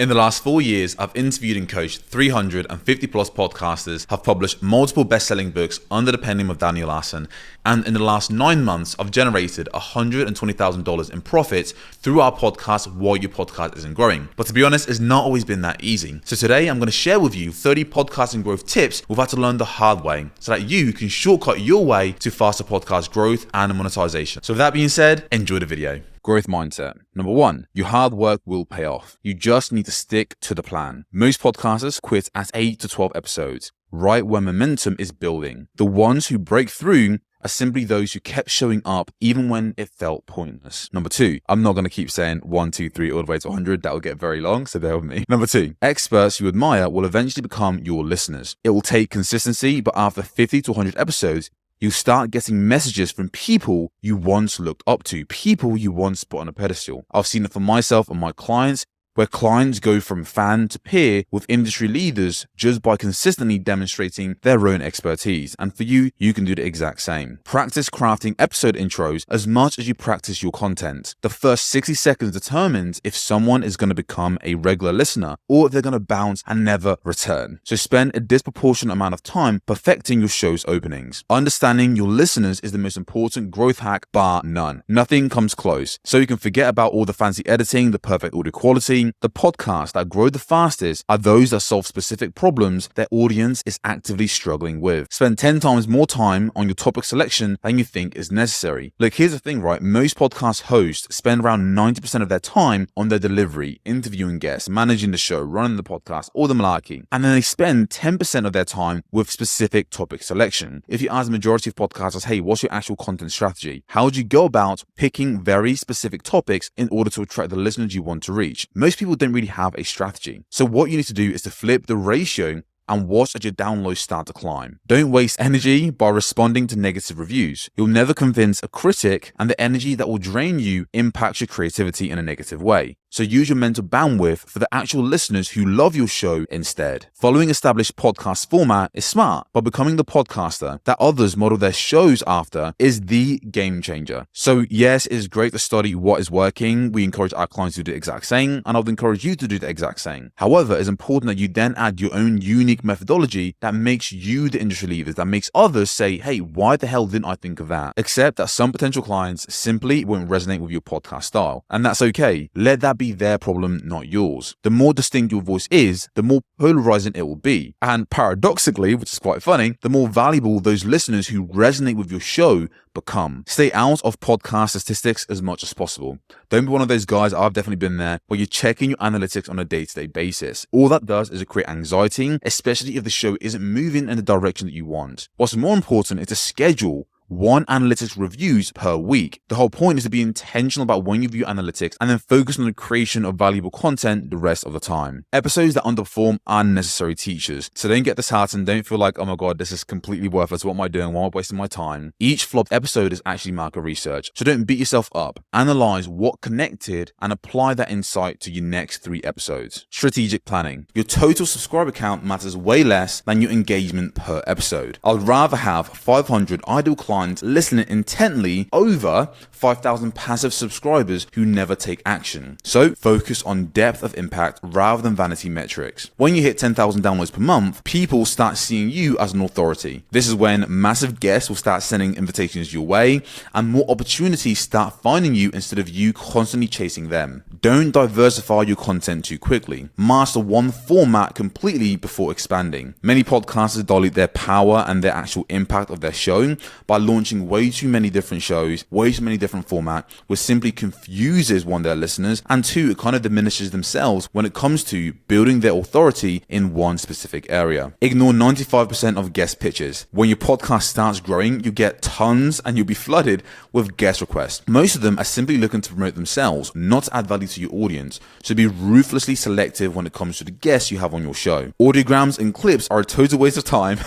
In the last 4 years, I've interviewed and coached 350 plus podcasters, have published multiple best-selling books under the pen name of Daniel Larson, and in the last 9 months, I've generated $120,000 in profits through our podcast while your podcast isn't growing. But to be honest, it's not always been that easy. So today, I'm going to share with you 30 podcasting growth tips we've had to learn the hard way so that you can shortcut your way to faster podcast growth and monetization. So with that being said, enjoy the video. Growth mindset. Number 1, your hard work will pay off. You just need to stick to the plan. Most podcasters quit at 8 to 12 episodes, right when momentum is building. The ones who break through are simply those who kept showing up even when it felt pointless. Number 2, I'm not going to keep saying 1, 2, 3 all the way to 100. That will get very long, so bear with me. Number 2, experts you admire will eventually become your listeners. It will take consistency, but after 50 to 100 episodes, you start getting messages from people you once looked up to, people you once put on a pedestal. I've seen it for myself and my clients, where clients go from fan to peer with industry leaders just by consistently demonstrating their own expertise. And for you, you can do the exact same. Practice crafting episode intros as much as you practice your content. The first 60 seconds determines if someone is going to become a regular listener or if they're going to bounce and never return. So spend a disproportionate amount of time perfecting your show's openings. Understanding your listeners is the most important growth hack, bar none. Nothing comes close. So you can forget about all the fancy editing, the perfect audio quality. The podcasts that grow the fastest are those that solve specific problems their audience is actively struggling with. Spend 10 times more time on your topic selection than you think is necessary. Look, here's the thing, right? Most podcast hosts spend around 90% of their time on their delivery, interviewing guests, managing the show, running the podcast, all the malarkey. And then they spend 10% of their time with specific topic selection. If you ask the majority of podcasters, hey, what's your actual content strategy? How do you go about picking very specific topics in order to attract the listeners you want to reach? Most people don't really have a strategy. So what you need to do is to flip the ratio and watch as your downloads start to climb. Don't waste energy by responding to negative reviews. You'll never convince a critic, and the energy that will drain you impacts your creativity in a negative way. So use your mental bandwidth for the actual listeners who love your show instead. Following established podcast format is smart, but becoming the podcaster that others model their shows after is the game changer. So yes, it is great to study what is working. We encourage our clients to do the exact same, and I would encourage you to do the exact same. However, it's important that you then add your own unique methodology that makes you the industry leaders, that makes others say, hey, why the hell didn't I think of that? Except that some potential clients simply won't resonate with your podcast style, and that's okay. Let that be their problem, not yours. The more distinct your voice is, the more polarizing it will be. And paradoxically, which is quite funny, the more valuable those listeners who resonate with your show become. Stay out of podcast statistics as much as possible. Don't be one of those guys, I've definitely been there, where you're checking your analytics on a day-to-day basis. All that does is create anxiety, especially if the show isn't moving in the direction that you want. What's more important is to schedule 1 analytics reviews per week. The whole point is to be intentional about when you view analytics and then focus on the creation of valuable content the rest of the time. Episodes that underperform are necessary teachers. So don't get disheartened. Don't feel like, oh my God, this is completely worthless. What am I doing? Why am I wasting my time? Each flopped episode is actually market research. So don't beat yourself up. Analyze what connected and apply that insight to your next 3 episodes. Strategic planning. Your total subscriber count matters way less than your engagement per episode. I'd rather have 500 ideal clients listening intently over 5,000 passive subscribers who never take action. So focus on depth of impact rather than vanity metrics. When you hit 10,000 downloads per month, people start seeing you as an authority. This is when massive guests will start sending invitations your way and more opportunities start finding you instead of you constantly chasing them. Don't diversify your content too quickly. Master one format completely before expanding. Many podcasters dilute their power and their actual impact of their show by launching way too many different shows, way too many different formats, which simply confuses one, their listeners, and two, it kind of diminishes themselves when it comes to building their authority in one specific area. Ignore 95% of guest pitches. When your podcast starts growing, you get tons and you'll be flooded with guest requests. Most of them are simply looking to promote themselves, not to add value to your audience. So be ruthlessly selective when it comes to the guests you have on your show. Audiograms and clips are a total waste of time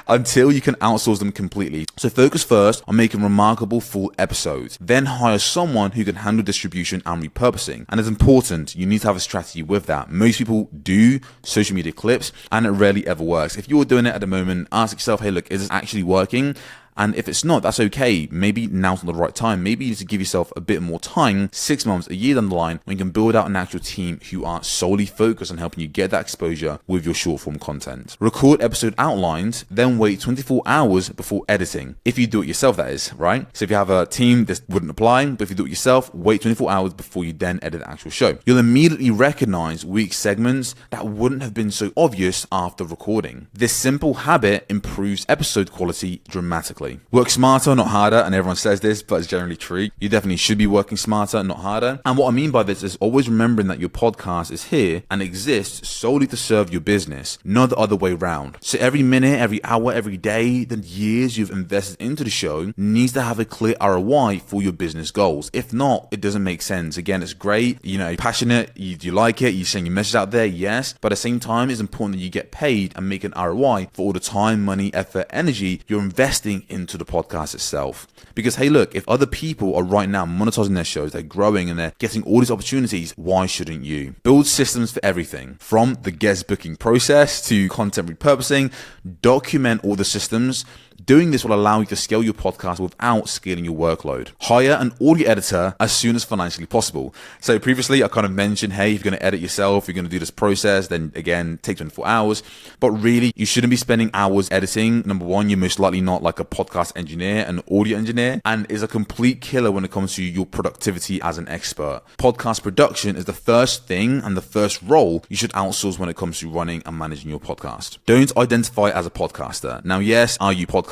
until you can outsource them completely. So focus first on making remarkable full episodes, then hire someone who can handle distribution and repurposing. And it's important, you need to have a strategy with that. Most people do social media clips and it rarely ever works. If you're doing it at the moment, ask yourself, hey, look, is this actually working? And if it's not, that's okay. Maybe now's not the right time. Maybe you need to give yourself a bit more time, 6 months, a year down the line, when you can build out an actual team who are solely focused on helping you get that exposure with your short form content. Record episode outlines, then wait 24 hours before editing. If you do it yourself, that is, right? So if you have a team, this wouldn't apply, but if you do it yourself, wait 24 hours before you then edit the actual show. You'll immediately recognize weak segments that wouldn't have been so obvious after recording. This simple habit improves episode quality dramatically. Work smarter, not harder, and everyone says this, but it's generally true. You definitely should be working smarter, not harder. And what I mean by this is always remembering that your podcast is here and exists solely to serve your business, not the other way around. So every minute, every hour, every day, the years you've invested into the show needs to have a clear ROI for your business goals. If not, it doesn't make sense. Again, it's great, you're passionate, you like it, you're sending your message out there, yes, but at the same time, it's important that you get paid and make an ROI for all the time, money, effort, energy you're investing into the podcast itself. Because hey, look, if other people are right now monetizing their shows, they're growing and they're getting all these opportunities, why shouldn't you? Build systems for everything, from the guest booking process to content repurposing. Document all the systems. Doing this will allow you to scale your podcast without scaling your workload. Hire an audio editor as soon as financially possible. So previously I kind of mentioned, hey, if you're going to edit yourself, you're going to do this process, then again, take 24 hours. But really, you shouldn't be spending hours editing. Number one, you're most likely not like a podcast engineer, an audio engineer, and is a complete killer when it comes to your productivity as an expert. Podcast production is the first thing and the first role you should outsource when it comes to running and managing your podcast. Don't identify as a podcaster. Now, yes, are you podcasting?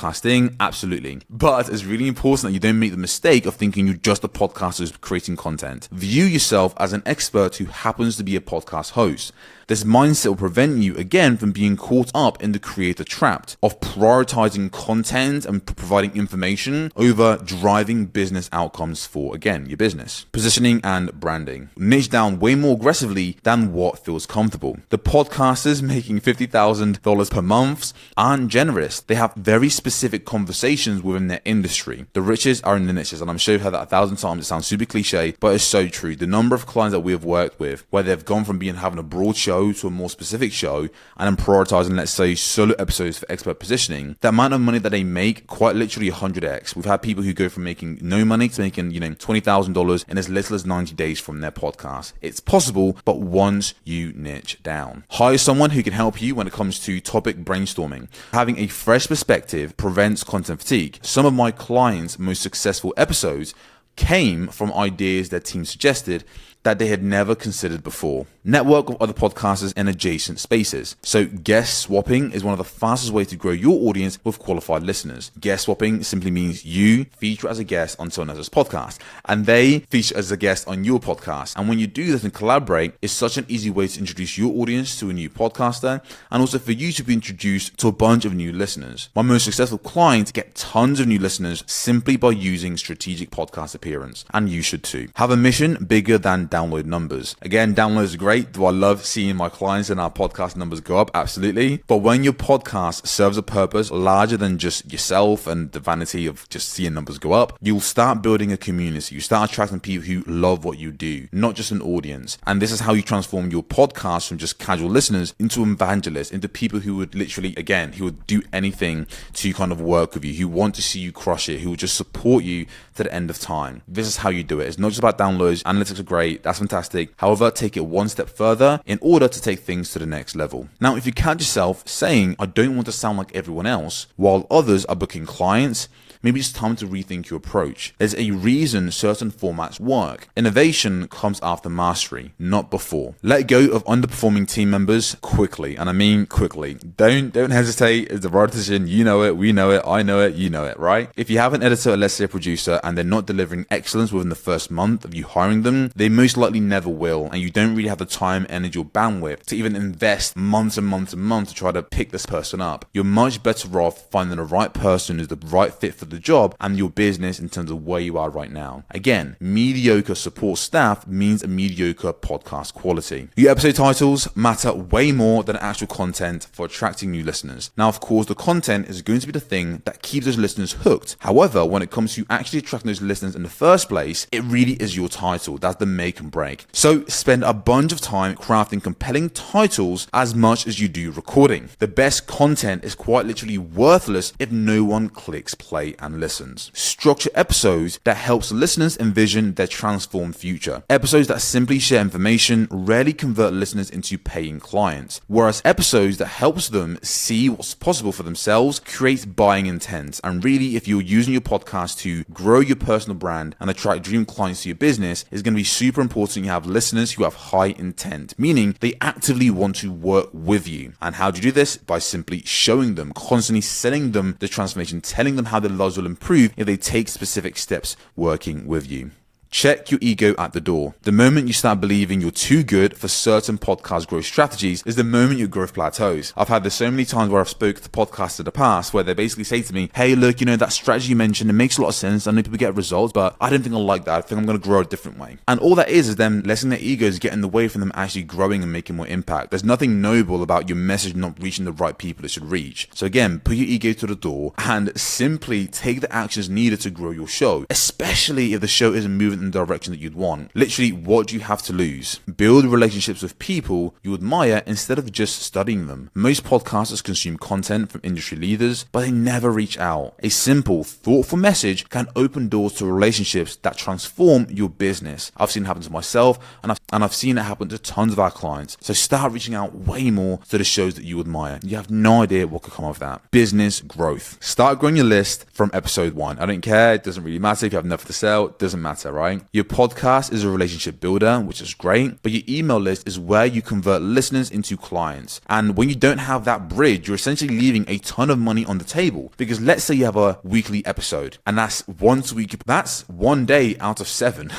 Absolutely. But it's really important that you don't make the mistake of thinking you're just a podcaster who's creating content. View yourself as an expert who happens to be a podcast host. This mindset will prevent you, again, from being caught up in the creator trap of prioritizing content and providing information over driving business outcomes for, again, your business. Positioning and branding. Niche down way more aggressively than what feels comfortable. The podcasters making $50,000 per month aren't generous. They have very specific conversations within their industry. The riches are in the niches, and I'm sure you've heard that 1,000 times. It sounds super cliche, but it's so true. The number of clients that we have worked with, where they've gone from having a broad show to a more specific show and then prioritizing, let's say, solo episodes for expert positioning, the amount of money that they make quite literally 100x. We've had people who go from making no money to making, $20,000 in as little as 90 days from their podcast. It's possible, but once you niche down. Hire someone who can help you when it comes to topic brainstorming. Having a fresh perspective prevents content fatigue. Some of my clients' most successful episodes came from ideas their team suggested that they had never considered before. Network with other podcasters in adjacent spaces. So guest swapping is one of the fastest ways to grow your audience with qualified listeners. Guest swapping simply means you feature as a guest on someone else's podcast and they feature as a guest on your podcast. And when you do this and collaborate, it's such an easy way to introduce your audience to a new podcaster and also for you to be introduced to a bunch of new listeners. My most successful clients get tons of new listeners simply by using strategic podcast appearance, and you should too. Have a mission bigger than download numbers. Again, downloads are great. Do I love seeing my clients and our podcast numbers go up? Absolutely. But when your podcast serves a purpose larger than just yourself and the vanity of just seeing numbers go up, you'll start building a community. You start attracting people who love what you do, not just an audience. And this is how you transform your podcast from just casual listeners into evangelists, into people who would literally, again, who would do anything to kind of work with you, who want to see you crush it, who will just support you to the end of time. This is how you do it. It's not just about downloads. Analytics are great. That's fantastic. However, take it one step further in order to take things to the next level. Now, if you catch yourself saying, I don't want to sound like everyone else, while others are booking clients, maybe it's time to rethink your approach. There's a reason certain formats work. Innovation comes after mastery, not before. Let go of underperforming team members quickly, and I mean quickly. Don't hesitate. It's the right decision. You know it, we know it, I know it, you know it, right? If you have an editor or let's say a producer and they're not delivering excellence within the first month of you hiring them, they most likely never will, and you don't really have the time, energy, or bandwidth to even invest months and months and months to try to pick this person up. You're much better off finding the right person who's the right fit for the job and your business in terms of where you are right now. Again, mediocre support staff means a mediocre podcast quality. Your episode titles matter way more than actual content for attracting new listeners. Now, of course, the content is going to be the thing that keeps those listeners hooked. However, when it comes to actually attracting those listeners in the first place, it really is your title. That's the make and break. So spend a bunch of time crafting compelling titles as much as you do recording. The best content is quite literally worthless if no one clicks play and listens. Structure episodes that helps listeners envision their transformed future. Episodes that simply share information rarely convert listeners into paying clients, whereas episodes that helps them see what's possible for themselves create buying intent. And really, if you're using your podcast to grow your personal brand and attract dream clients to your business, it's going to be super important you have listeners who have high intent, meaning they actively want to work with you. And how do you do this? By simply showing them, constantly selling them the transformation, telling them how their lives will improve if they take specific steps working with you. Check your ego at the door. The moment you start believing you're too good for certain podcast growth strategies is the moment your growth plateaus. I've had this so many times where I've spoken to podcasts in the past where they basically say to me, hey, look, that strategy you mentioned, it makes a lot of sense. I know people get results, but I don't think I like that. I think I'm going to grow a different way. And all that is them letting their egos get in the way from them actually growing and making more impact. There's nothing noble about your message not reaching the right people it should reach. So again, put your ego to the door and simply take the actions needed to grow your show, especially if the show isn't moving in the direction that you'd want. Literally, what do you have to lose? Build relationships with people you admire instead of just studying them. Most podcasters consume content from industry leaders, but they never reach out. A simple, thoughtful message can open doors to relationships that transform your business. I've seen it happen to myself, and I've seen it happen to tons of our clients. So start reaching out way more to the shows that you admire. You have no idea what could come of that. Business growth. Start growing your list from episode 1. I don't care. It doesn't really matter if you have nothing to sell. It doesn't matter, right? Your podcast is a relationship builder, which is great, but your email list is where you convert listeners into clients. And when you don't have that bridge, you're essentially leaving a ton of money on the table. Because let's say you have a weekly episode, and that's once a week. That's one day out of 7.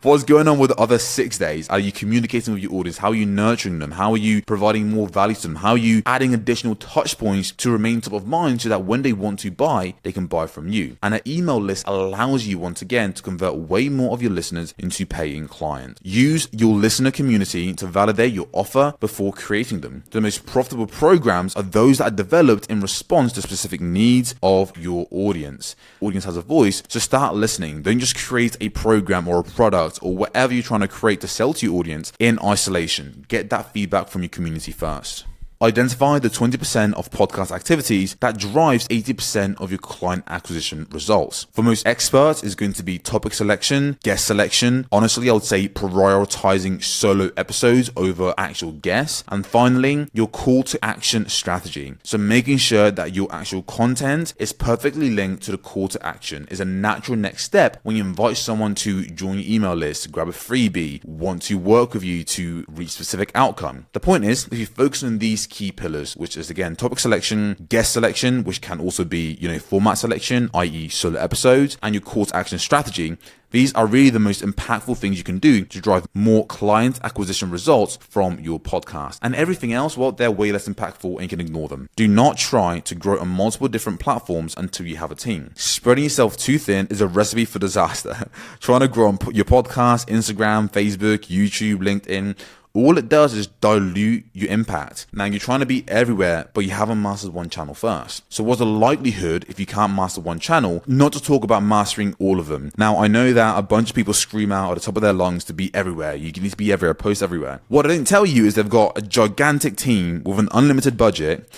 What's going on with the other 6 days? Are you communicating with your audience? How are you nurturing them? How are you providing more value to them? How are you adding additional touch points to remain top of mind so that when they want to buy, they can buy from you? And an email list allows you, once again, to convert way more of your listeners into paying clients. Use your listener community to validate your offer before creating them. The most profitable programs are those that are developed in response to specific needs of your audience. Audience has a voice, so start listening. Don't just create a program or a product or whatever you're trying to create to sell to your audience in isolation. Get that feedback from your community first. Identify the 20% of podcast activities that drives 80% of your client acquisition results. For most experts, it's going to be topic selection, guest selection. Honestly, I would say prioritizing solo episodes over actual guests. And finally, your call to action strategy. So making sure that your actual content is perfectly linked to the call to action is a natural next step when you invite someone to join your email list, grab a freebie, want to work with you to reach specific outcome. The point is, if you focus on these key pillars, which is again topic selection, guest selection, which can also be format selection, i.e. solo episodes, and your call to action strategy, these are really the most impactful things you can do to drive more client acquisition results from your podcast. And everything else, well, they're way less impactful and you can ignore them. Do not try to grow on multiple different platforms until you have a team. Spreading yourself too thin is a recipe for disaster. Trying to grow on your podcast, Instagram, Facebook, YouTube, LinkedIn, all it does is dilute your impact. Now you're trying to be everywhere, but you haven't mastered one channel first. So what's the likelihood, if you can't master one channel, not to talk about mastering all of them? Now I know that a bunch of people scream out at the top of their lungs to be everywhere. You need to be everywhere, post everywhere. What I didn't tell you is they've got a gigantic team with an unlimited budget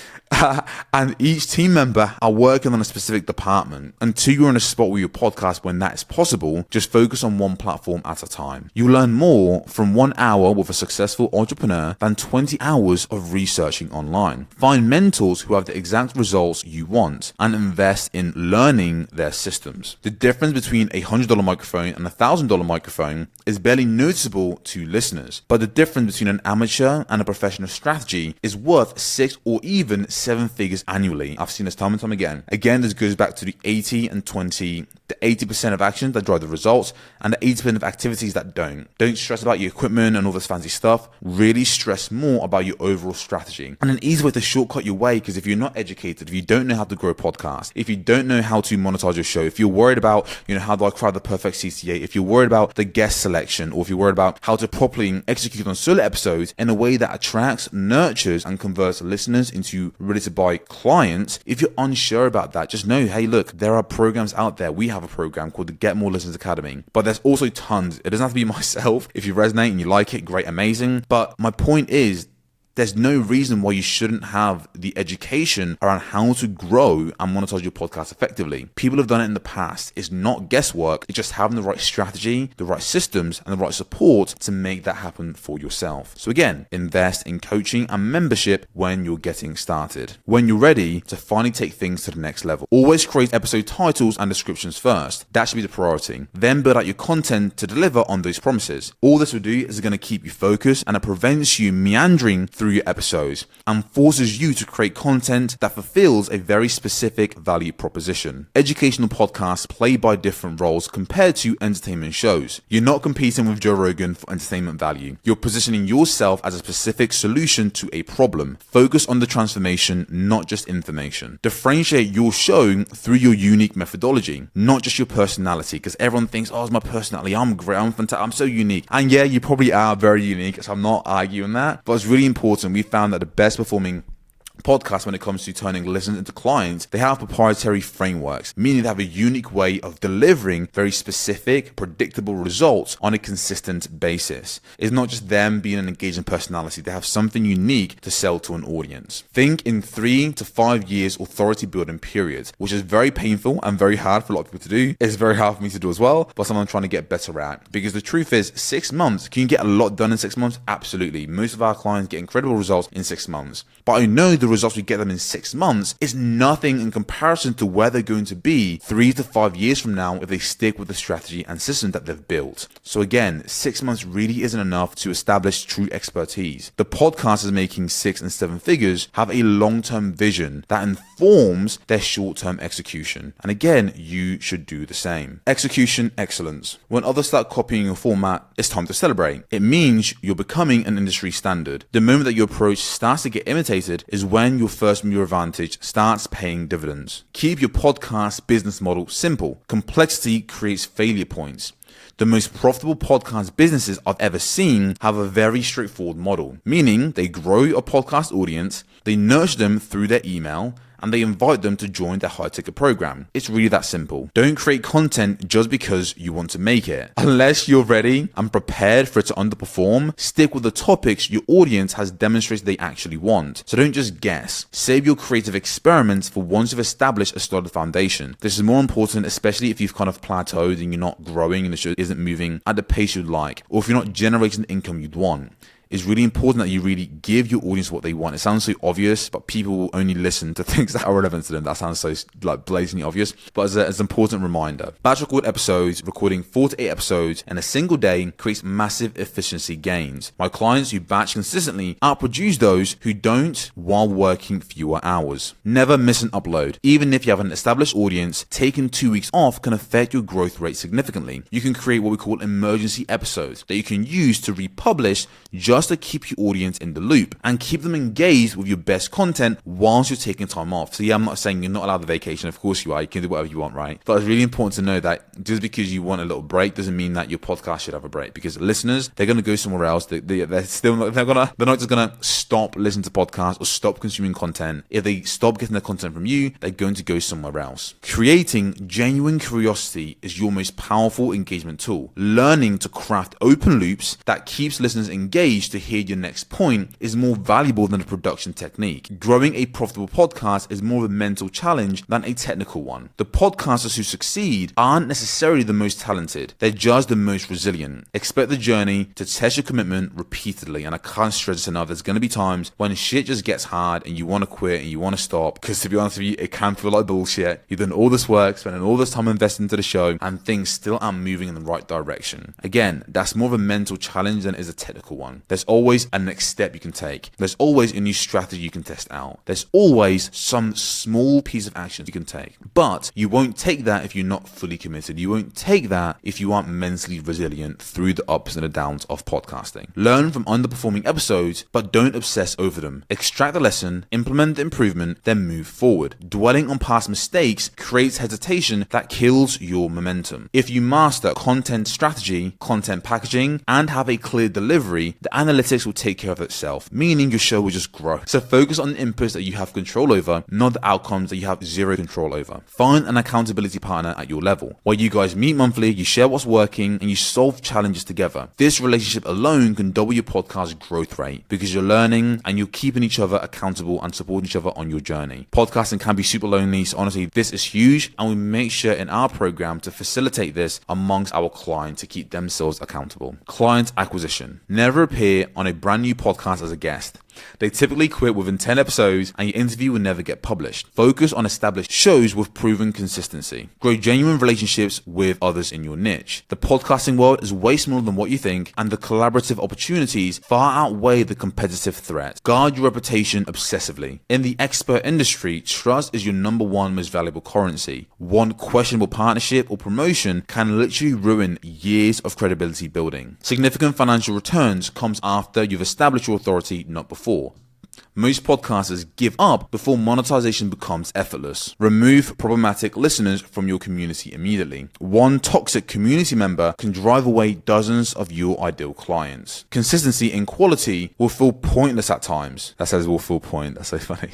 and each team member are working on a specific department. Until you're in a spot with your podcast when that is possible, just focus on one platform at a time. You learn more from 1 hour with a successful entrepreneur than 20 hours of researching online. Find mentors who have the exact results you want and invest in learning their systems. The difference between a $100 microphone and a $1,000 microphone is barely noticeable to listeners, but the difference between an amateur and a professional strategy is worth 6 or even 7 figures annually. I've seen this time and time again. Again, this goes back to the 80 and 20, the 80% of actions that drive the results and the 80% of activities that don't. Don't stress about your equipment and all this fancy stuff. Really stress more about your overall strategy. And an easy way to shortcut your way, because if you're not educated, if you don't know how to grow a podcast, if you don't know how to monetize your show, if you're worried about, how do I craft the perfect CTA, if you're worried about the guest selection, or if you're worried about how to properly execute on solo episodes in a way that attracts, nurtures, and converts listeners into ready to buy clients, if you're unsure about that, just know, hey, look, there are programs out there. We have a program called the Get More Listeners Academy, but there's also tons. It doesn't have to be myself. If you resonate and you like it, great, amazing. But my point is, There's no reason why you shouldn't have the education around how to grow and monetize your podcast effectively. People have done it in the past. It's not guesswork. It's just having the right strategy, the right systems, and the right support to make that happen for yourself. So again, invest in coaching and membership when you're getting started. When you're ready to finally take things to the next level. Always create episode titles and descriptions first. That should be the priority. Then build out your content to deliver on those promises. All this will do is going to keep you focused, and it prevents you meandering through your episodes and forces you to create content that fulfills a very specific value proposition. Educational podcasts play by different roles compared to entertainment shows. You're not competing with Joe Rogan for entertainment value. You're positioning yourself as a specific solution to a problem. Focus on the transformation, not just information. Differentiate your show through your unique methodology, not just your personality, because everyone thinks, oh, it's my personality, I'm great, I'm fantastic, I'm so unique. And yeah, you probably are very unique, so I'm not arguing that, but it's really important. We found that the best performing podcasts, when it comes to turning listeners into clients, they have proprietary frameworks, meaning they have a unique way of delivering very specific, predictable results on a consistent basis. It's not just them being an engaging personality. They have something unique to sell to an audience. Think in 3 to 5 years authority building periods, which is very painful and very hard for a lot of people to do. It's very hard for me to do as well, but something I'm trying to get better at. Because the truth is, 6 months, can you get a lot done in 6 months? Absolutely. Most of our clients get incredible results in 6 months. But I know the results we get them in 6 months is nothing in comparison to where they're going to be 3 to 5 years from now if they stick with the strategy and system that they've built. So again, 6 months really isn't enough to establish true expertise. The podcasters making 6 and 7 figures have a long-term vision that informs their short-term execution. And again, you should do the same. Execution excellence. When others start copying your format, it's time to celebrate. It means you're becoming an industry standard. The moment that your approach starts to get imitated is when your first mover advantage starts paying dividends. Keep your podcast business model simple. Complexity creates failure points. The most profitable podcast businesses I've ever seen have a very straightforward model, meaning they grow a podcast audience, they nurture them through their email, and they invite them to join their high-ticket program. It's really that simple. Don't create content just because you want to make it. Unless you're ready and prepared for it to underperform, stick with the topics your audience has demonstrated they actually want. So don't just guess. Save your creative experiments for once you've established a solid foundation. This is more important, especially if you've kind of plateaued and you're not growing and the show isn't moving at the pace you'd like, or if you're not generating the income you'd want. It's really important that you really give your audience what they want. It sounds so obvious, but people will only listen to things that are relevant to them. That sounds so like blatantly obvious, but as an important reminder, batch record episodes, recording 4 to 8 episodes in a single day creates massive efficiency gains. My clients who batch consistently outproduce those who don't while working fewer hours. Never miss an upload. Even if you have an established audience, taking 2 weeks off can affect your growth rate significantly. You can create what we call emergency episodes that you can use to republish just to keep your audience in the loop and keep them engaged with your best content whilst you're taking time off. So yeah, I'm not saying you're not allowed a vacation. Of course you are. You can do whatever you want, right? But it's really important to know that just because you want a little break doesn't mean that your podcast should have a break, because listeners, they're going to go somewhere else. They're still not, they're not just going to stop listening to podcasts or stop consuming content. If they stop getting their content from you, they're going to go somewhere else. Creating genuine curiosity is your most powerful engagement tool. Learning to craft open loops that keeps listeners engaged to hear your next point is more valuable than a production technique. Growing a profitable podcast is more of a mental challenge than a technical one. The podcasters who succeed aren't necessarily the most talented. They're just the most resilient. Expect the journey to test your commitment repeatedly, and I can't stress this enough. There's going to be times when shit just gets hard and you want to quit and you want to stop, because to be honest with you, it can feel like bullshit. You've done all this work, spending all this time investing into the show, and things still aren't moving in the right direction. Again, that's more of a mental challenge than it is a technical one. There's always a next step you can take. There's always a new strategy you can test out. There's always some small piece of action you can take. But you won't take that if you're not fully committed. You won't take that if you aren't mentally resilient through the ups and the downs of podcasting. Learn from underperforming episodes, but don't obsess over them. Extract the lesson, implement the improvement, then move forward. Dwelling on past mistakes creates hesitation that kills your momentum. If you master content strategy, content packaging, and have a clear delivery, the analytics will take care of itself, meaning your show will just grow. So focus on the inputs that you have control over, not the outcomes that you have zero control over. Find an accountability partner at your level, where you guys meet monthly, you share what's working, and you solve challenges together. This relationship alone can double your podcast growth rate because you're learning and you're keeping each other accountable and supporting each other on your journey. Podcasting can be super lonely, so honestly, this is huge, and we make sure in our program to facilitate this amongst our clients to keep themselves accountable. Client acquisition. Never appear on a brand new podcast as a guest. They typically quit within 10 episodes and your interview will never get published. Focus on established shows with proven consistency. Grow genuine relationships with others in your niche. The podcasting world is way smaller than what you think, and the collaborative opportunities far outweigh the competitive threat. Guard your reputation obsessively. In the expert industry, trust is your number one most valuable currency. One questionable partnership or promotion can literally ruin years of credibility building. Significant financial returns comes after you've established your authority, not before. Most podcasters give up before monetization becomes effortless. Remove problematic listeners from your community immediately. One toxic community member can drive away dozens of your ideal clients. Consistency in quality will feel pointless at times. That says will feel point. That's so funny.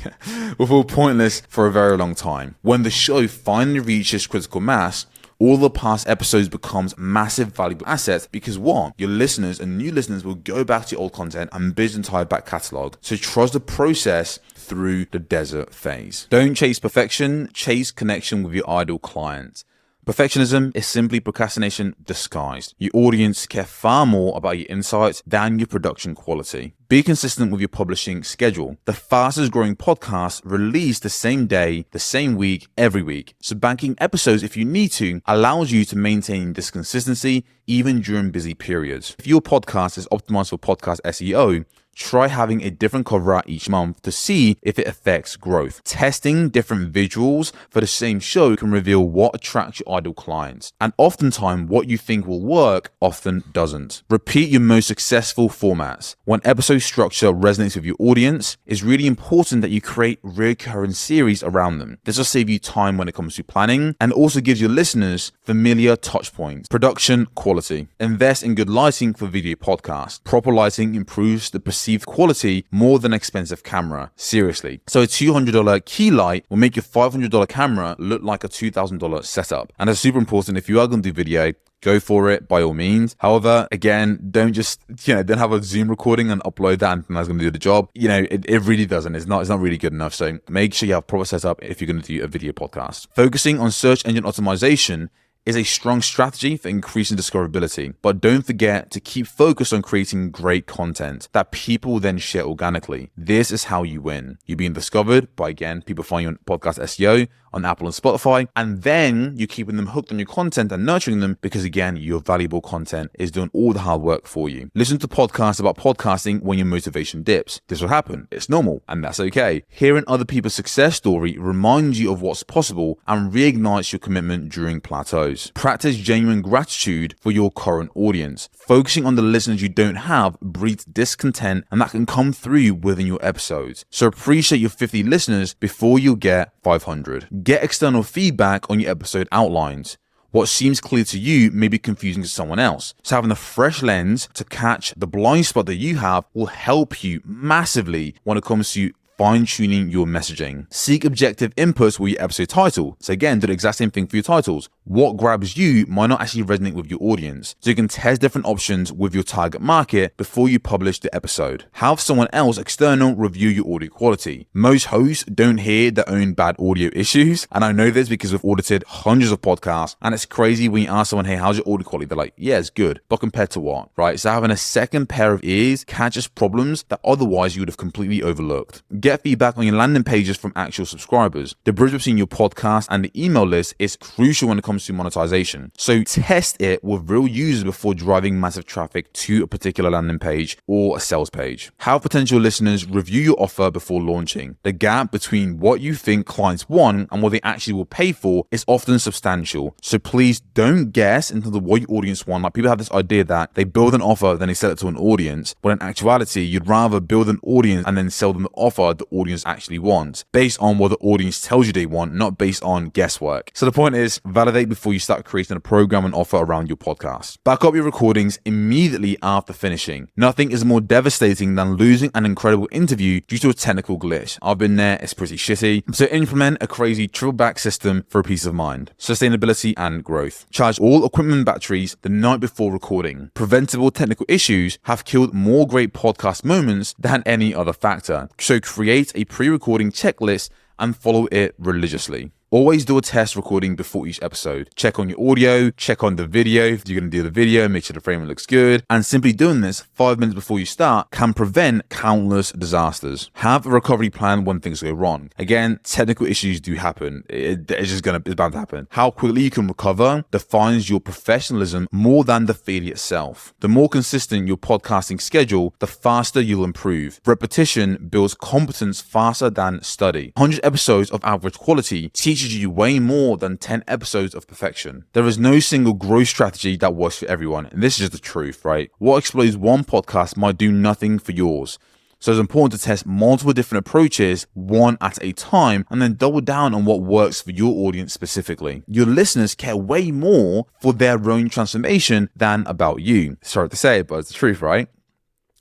Will feel pointless for a very long time. When the show finally reaches critical mass, all the past episodes becomes massive valuable assets because one, your listeners and new listeners will go back to your old content and build an entire back catalog. So trust the process through the desert phase. Don't chase perfection, chase connection with your ideal clients. Perfectionism is simply procrastination disguised. Your audience care far more about your insights than your production quality. Be consistent with your publishing schedule. The fastest growing podcasts release the same day, the same week, every week. So banking episodes if you need to allows you to maintain this consistency even during busy periods. If your podcast is optimized for podcast SEO, try having a different cover art each month to see if it affects growth. Testing different visuals for the same show can reveal what attracts your ideal clients. And oftentimes, what you think will work often doesn't. Repeat your most successful formats. When episode structure resonates with your audience, it's really important that you create recurring series around them. This will save you time when it comes to planning and also gives your listeners familiar touch points. Production quality. Invest in good lighting for video podcasts. Proper lighting improves the perceived quality more than expensive camera. Seriously. So a $200 key light will make your $500 camera look like a $2,000 setup. And that's super important. If you are going to do video, go for it by all means. However, again, don't just, don't have a Zoom recording and upload that and that's going to do the job. It really doesn't. It's not really good enough. So make sure you have proper setup if you're going to do a video podcast. Focusing on search engine optimization is a strong strategy for increasing discoverability. But don't forget to keep focused on creating great content that people then share organically. This is how you win. You're being discovered by, again, people find you on podcast SEO, on Apple and Spotify, and then you're keeping them hooked on your content and nurturing them because, again, your valuable content is doing all the hard work for you. Listen to podcasts about podcasting when your motivation dips. This will happen. It's normal, and that's okay. Hearing other people's success story reminds you of what's possible and reignites your commitment during plateaus. Practice genuine gratitude for your current audience. Focusing on the listeners you don't have breeds discontent, and that can come through within your episodes. So appreciate your 50 listeners before you get 500. Get external feedback on your episode outlines. What seems clear to you may be confusing to someone else. So having a fresh lens to catch the blind spot that you have will help you massively when it comes to fine-tuning your messaging. Seek objective inputs with your episode title. So again, do the exact same thing for your titles. What grabs you might not actually resonate with your audience. So you can test different options with your target market before you publish the episode. Have someone else external review your audio quality. Most hosts don't hear their own bad audio issues. And I know this because we've audited hundreds of podcasts. And it's crazy when you ask someone, hey, how's your audio quality? They're like, yeah, it's good. But compared to what, right? So having a second pair of ears catches problems that otherwise you would have completely overlooked. Get feedback on your landing pages from actual subscribers. The bridge between your podcast and the email list is crucial when it comes to monetization. So test it with real users before driving massive traffic to a particular landing page or a sales page. Have potential listeners review your offer before launching. The gap between what you think clients want and what they actually will pay for is often substantial. So please don't guess into what your audience want. Like, people have this idea that they build an offer, then they sell it to an audience. But in actuality, you'd rather build an audience and then sell them the offer the audience actually wants, based on what the audience tells you they want, not based on guesswork. So the point is, validate wait before you start creating a program and offer around your podcast. Back up your recordings immediately after finishing. Nothing is more devastating than losing an incredible interview due to a technical glitch. I've been there, it's pretty shitty. So implement a crazy triple back system for peace of mind, sustainability, and growth. Charge all equipment batteries the night before recording. Preventable technical issues have killed more great podcast moments than any other factor. So create a pre-recording checklist and follow it religiously. Always do a test recording before each episode. Check on your audio, check on the video if you're going to do the video, make sure the framing looks good. And simply doing this 5 minutes before you start can prevent countless disasters. Have a recovery plan when things go wrong. Again, technical issues do happen. It's bound to happen. How quickly you can recover defines your professionalism more than the failure itself. The more consistent your podcasting schedule, the faster you'll improve. Repetition builds competence faster than study. 100 episodes of average quality teaches you way more than 10 episodes of perfection. There is no single growth strategy that works for everyone, and this is just the truth, right? What explodes one podcast might do nothing for yours. So it's important to test multiple different approaches, one at a time, and then double down on what works for your audience specifically. Your listeners care way more for their own transformation than about you. Sorry to say it, but it's the truth, right?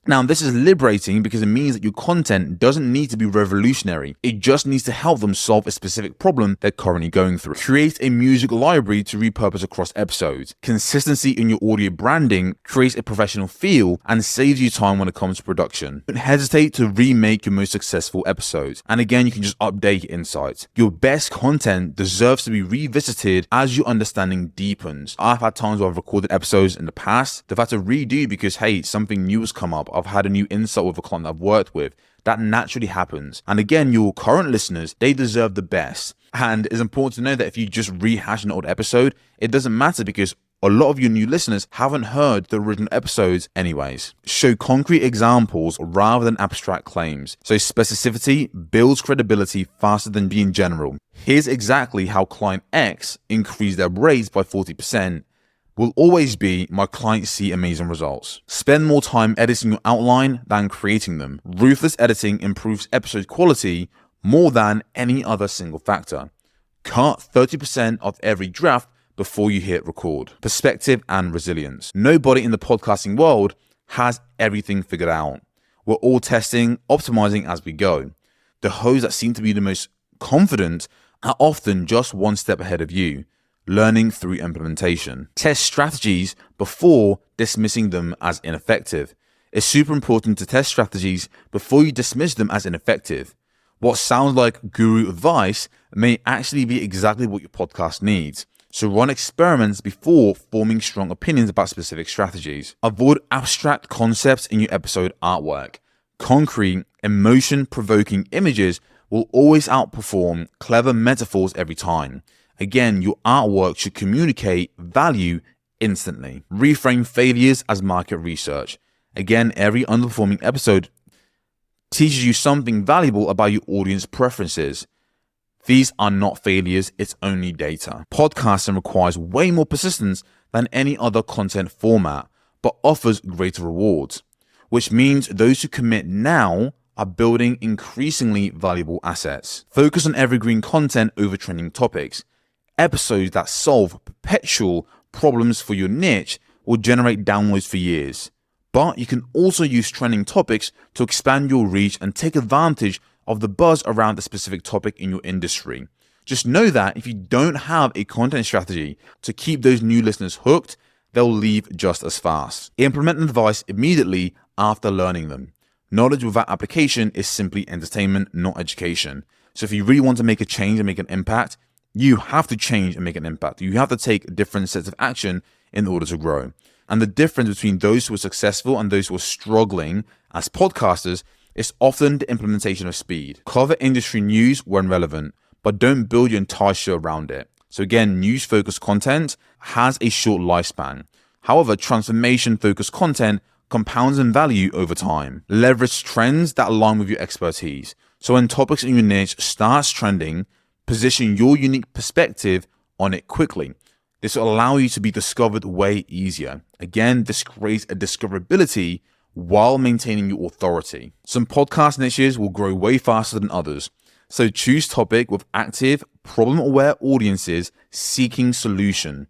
Now, this is liberating because it means that your content doesn't need to be revolutionary. It just needs to help them solve a specific problem they're currently going through. Create a music library to repurpose across episodes. Consistency in your audio branding creates a professional feel and saves you time when it comes to production. Don't hesitate to remake your most successful episodes. And again, you can just update insights. Your best content deserves to be revisited as your understanding deepens. I've had times where I've recorded episodes in the past, they've had to redo because, hey, something new has come up. I've had a new insight with a client I've worked with. That naturally happens. And again, your current listeners, they deserve the best. And it's important to know that if you just rehash an old episode, it doesn't matter because a lot of your new listeners haven't heard the original episodes anyways. Show concrete examples rather than abstract claims. So specificity builds credibility faster than being general. Here's exactly how client X increased their rates by 40%. Will always be my clients see amazing results. Spend more time editing your outline than creating them. Ruthless editing improves episode quality more than any other single factor. Cut 30% of every draft before you hit record. Perspective and resilience. Nobody in the podcasting world has everything figured out. We're all testing, optimizing as we go. The hosts that seem to be the most confident are often just one step ahead of you. Learning through implementation. Test strategies before dismissing them as ineffective. It's super important to test strategies before you dismiss them as ineffective. What sounds like guru advice may actually be exactly what your podcast needs. So run experiments before forming strong opinions about specific strategies. Avoid abstract concepts in your episode artwork. Concrete, emotion-provoking images will always outperform clever metaphors every time. Again, your artwork should communicate value instantly. Reframe failures as market research. Again, every underperforming episode teaches you something valuable about your audience preferences. These are not failures, it's only data. Podcasting requires way more persistence than any other content format, but offers greater rewards, which means those who commit now are building increasingly valuable assets. Focus on evergreen content over trending topics. Episodes that solve perpetual problems for your niche will generate downloads for years. But you can also use trending topics to expand your reach and take advantage of the buzz around a specific topic in your industry. Just know that if you don't have a content strategy to keep those new listeners hooked, they'll leave just as fast. Implement the advice immediately after learning them. Knowledge without application is simply entertainment, not education. So if you really want to make a change and make an impact, you have to change and make an impact. You have to take different sets of action in order to grow. And the difference between those who are successful and those who are struggling as podcasters is often the implementation of speed. Cover industry news when relevant, but don't build your entire show around it. So again, news-focused content has a short lifespan. However, transformation-focused content compounds in value over time. Leverage trends that align with your expertise. So when topics in your niche starts trending, position your unique perspective on it quickly. This will allow you to be discovered way easier. Again, this creates a discoverability while maintaining your authority. Some podcast niches will grow way faster than others. So choose topic with active, problem-aware audiences seeking solution.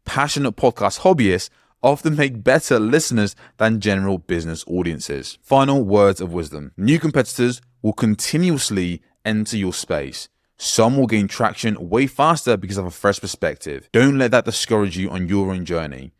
Passionate podcast hobbyists often make better listeners than general business audiences. Final words of wisdom. New competitors will continuously enter your space. Some will gain traction way faster because of a fresh perspective. Don't let that discourage you on your own journey.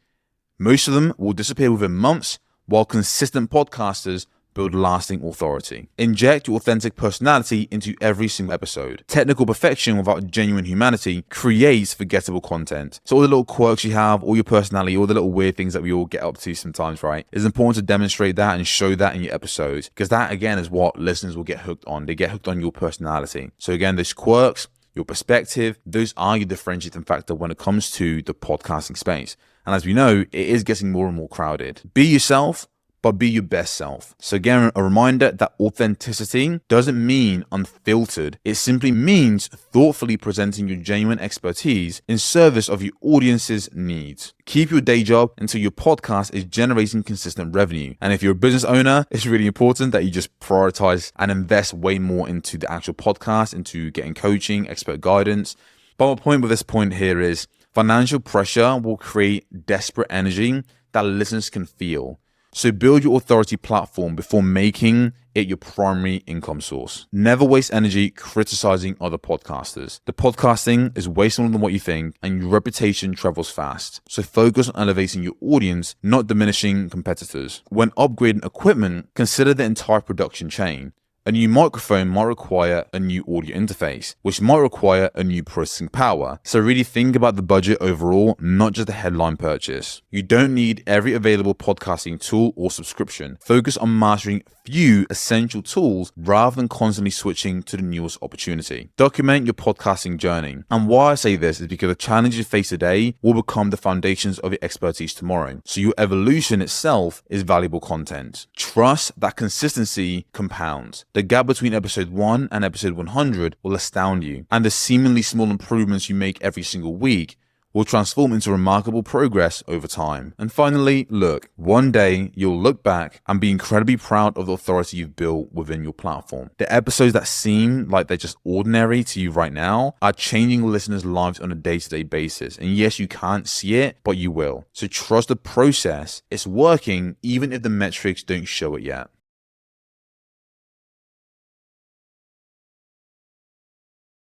Most of them will disappear within months, while consistent podcasters build lasting authority. Inject your authentic personality into every single episode. Technical perfection without genuine humanity creates forgettable content. So all the little quirks you have, all your personality, all the little weird things that we all get up to sometimes, right? It's important to demonstrate that and show that in your episodes, because that again is what listeners will get hooked on. They get hooked on your personality. So again, these quirks, your perspective, those are your differentiating factor when it comes to the podcasting space. And as we know, it is getting more and more crowded. Be yourself, but be your best self. So again, a reminder that authenticity doesn't mean unfiltered. It simply means thoughtfully presenting your genuine expertise in service of your audience's needs. Keep your day job until your podcast is generating consistent revenue. And if you're a business owner, it's really important that you just prioritize and invest way more into the actual podcast, into getting coaching, expert guidance. But my point with this point here is financial pressure will create desperate energy that listeners can feel. So build your authority platform before making it your primary income source. Never waste energy criticizing other podcasters. The podcasting is way smaller than what you think, and your reputation travels fast. So focus on elevating your audience, not diminishing competitors. When upgrading equipment, consider the entire production chain. A new microphone might require a new audio interface, which might require a new processing power. So really think about the budget overall, not just the headline purchase. You don't need every available podcasting tool or subscription. Focus on mastering few essential tools rather than constantly switching to the newest opportunity. Document your podcasting journey. And why I say this is because the challenges you face today will become the foundations of your expertise tomorrow. So your evolution itself is valuable content. Trust that consistency compounds. The gap between episode 1 and episode 100 will astound you, and the seemingly small improvements you make every single week will transform into remarkable progress over time. And finally, look, one day you'll look back and be incredibly proud of the authority you've built within your platform. The episodes that seem like they're just ordinary to you right now are changing listeners' lives on a day-to-day basis. And yes, you can't see it, but you will. So trust the process. It's working even if the metrics don't show it yet.